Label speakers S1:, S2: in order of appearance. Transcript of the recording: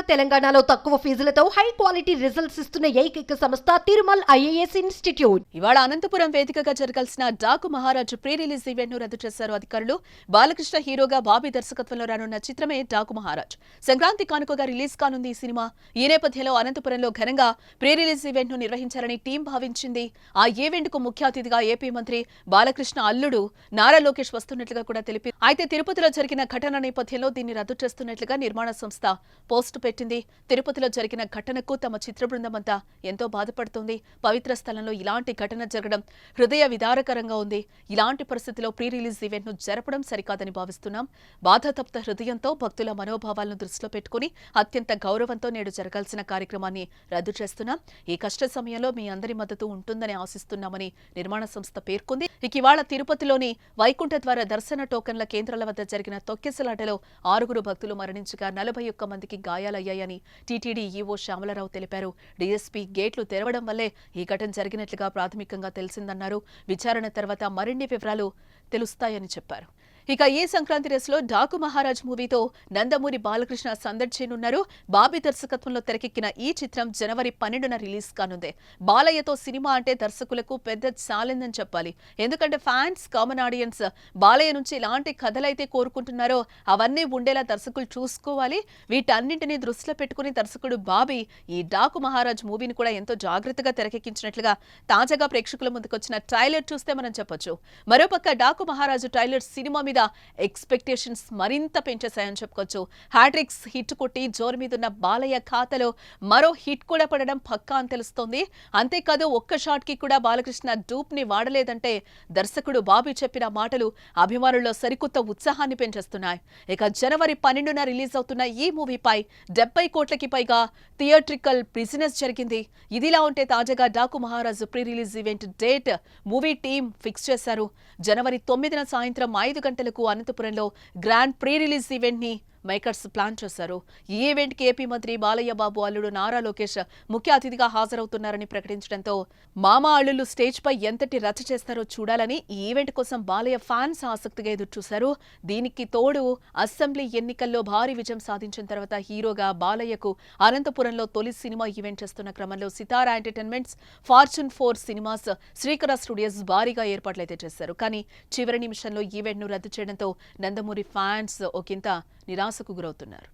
S1: తెలంగాణలో తక్కువ ఫీజులతో high quality results ఇస్తున్న ఏకైక సంస్థ తిరుమల్ ఐఏఎస్ ఇన్స్టిట్యూట్.
S2: ఇవాళ అనంతపురం వేదికగా జరగాల్సిన Daaku Maharaj pre release event ను రద్దు చేశారు అధికారులు. బాలకృష్ణ హీరోగా బాబీ దర్శకత్వంలో రానున్న చిత్రమే డాకు మహారాజ్. సంక్రాంతి కానుకగా రిలీజ్ కానుంది ఈ సినిమా. ఈ నేపథ్యంలో అనంతపురంలో ఘనంగా ప్రీ రిలీజ్ ఈవెంట్ ను నిర్వహించాలని టీం భావించింది. ఆ ఈవెంట్ కు ముఖ్య అతిథిగా ఏపీ మంత్రి బాలకృష్ణ అల్లుడు నారా లోకేష్ వస్తున్నట్లుగా కూడా తెలిపి, అయితే తిరుపతిలో జరిగిన ఘటన నేపథ్యంలో దీన్ని రద్దు చేస్తున్నట్లుగా నిర్మాణ సంస్థ పోస్టు పెట్టింది. తిరుపతిలో జరిగిన ఘటనకు తమ చిత్ర బృందమంతా ఎంతో బాధపడుతోంది. పవిత్ర స్థలంలో ఇలాంటి ఘటన జరగడం హృదయ విదారకరంగా ఉంది. ఇలాంటి పరిస్థితిలో ప్రీ రిలీజ్ ఈవెంట్ ను జరపడం సరికాదని భావిస్తున్నాం. బాధాతప్త హృదయంతో భక్తుల మనోభావాలను దృష్టిలో పెట్టుకుని అత్యంత గౌరవంతో నేడు జరగాల్సిన కార్యక్రమాన్ని రద్దు చేస్తున్నాం. ఈ కష్ట సమయంలో మీ అందరి మద్దతు ఉంటుందని ఆశిస్తున్నామని నిర్మాణ సంస్థ పేర్కొంది. ఇవాళ తిరుపతిలోని వైకుంఠ ద్వార దర్శన టోకన్ల కేంద్రాల వద్ద జరిగిన తొక్కిసలాటలో 6 భక్తులు మరణించగా 41 మందికి గాయాలయ్యాయని టీటీడీ ఈవో శ్యామలరావు తెలిపారు. డీఎస్పీ గేట్లు తెరవడం వల్లే ఈ ఘటన జరిగినట్లుగా ప్రాథమికంగా తెలిసిందన్నారు. విచారణ తర్వాత మరిన్ని వివరాలు తెలుస్తాయని చెప్పారు. ఈ సంక్రాంతి రేసులో డాకు మహారాజ్ మూవీతో నందమూరి బాలకృష్ణ సందడి చేయనున్నారు. బాబీ దర్శకత్వంలో తెరకెక్కిన ఈ చిత్రం జనవరి 12న రిలీజ్ కానుంది. బాలయ్యతో సినిమా అంటే దర్శకులకు పెద్ద ఛాలెంజ్ అని చెప్పాలి. ఎందుకంటే ఫ్యాన్స్, కామన్ ఆడియన్స్ బాలయ్య నుంచి ఎలాంటి కథలైతే కోరుకుంటున్నారో అవన్నీ ఉండేలా దర్శకులు చూసుకోవాలి. వీటన్నింటినీ దృష్టిలో పెట్టుకుని దర్శకుడు బాబీ ఈ డాకు మహారాజ్ మూవీని కూడా ఎంతో జాగ్రత్తగా తెరకెక్కించినట్లుగా తాజాగా ప్రేక్షకుల ముందుకొచ్చిన ట్రైలర్ చూస్తే మనం చెప్పొచ్చు. మరోపక్క డాకు మహారాజు ట్రైలర్ సినిమా మీద ఎక్స్పెక్టేషన్స్ మరింత పెంచేశాయని చెప్పుకోవచ్చు. హ్యాట్రిక్స్ హిట్ కొట్టి జోరు మీదున్న బాలయ్య ఖాతాలో మరో హిట్ కూడా పడడం పక్కా అని తెలుస్తోంది. అంతేకాదు ఒక్క షాట్ కి కూడా బాలకృష్ణ డూప్ ని వాడలేదంటే దర్శకుడు బాబీ చెప్పిన మాటలు అభిమానుల్లో సరికొత్త ఉత్సాహాన్ని పెంచేస్తున్నాయి. జనవరి 12న రిలీజ్ అవుతున్న ఈ మూవీపై 70 కోట్లకి పైగా థియేట్రికల్ బిజినెస్ జరిగింది. ఇదిలా ఉంటే తాజాగా డాకు మహారాజు pre release event date movie team fix చేశారు. జనవరి 9న సాయంత్రం 5 గంటలకు అనంతపురంలో గ్రాండ్ ప్రీ రిలీజ్ ఈవెంట్ ని మేకర్స్ ప్లాన్ చేశారు. ఈ ఈవెంట్ కి ఏపీ మంత్రి బాలయ్య బాబు అల్లుడు నారా లోకేష్ ముఖ్య అతిథిగా హాజరవుతున్నారని ప్రకటించడంతో మామ అల్లుళ్ళు స్టేజ్ పై ఎంతటి రచ్చ చేస్తారో చూడాలని ఈ ఈవెంట్ కోసం బాలయ్య ఫ్యాన్స్ ఆసక్తిగా ఎదురుచూశారు. దీనికి తోడు అసెంబ్లీ ఎన్నికల్లో భారీ విజయం సాధించిన తర్వాత హీరోగా బాలయ్యకు అనంతపురంలో తొలి సినిమా ఈవెంట్ చేస్తున్న క్రమంలో సితారా ఎంటర్టైన్మెంట్స్, ఫార్చ్యూన్ 4 సినిమాస్, శ్రీకర స్టూడియోస్ భారీగా ఏర్పాట్లయితే చేశారు. కానీ చివరి నిమిషంలో ఈవెంట్ ను రద్దు చేయడంతో నందమూరి ఫ్యాన్స్ ఒకంత నిరాశకు గురవుతున్నారు.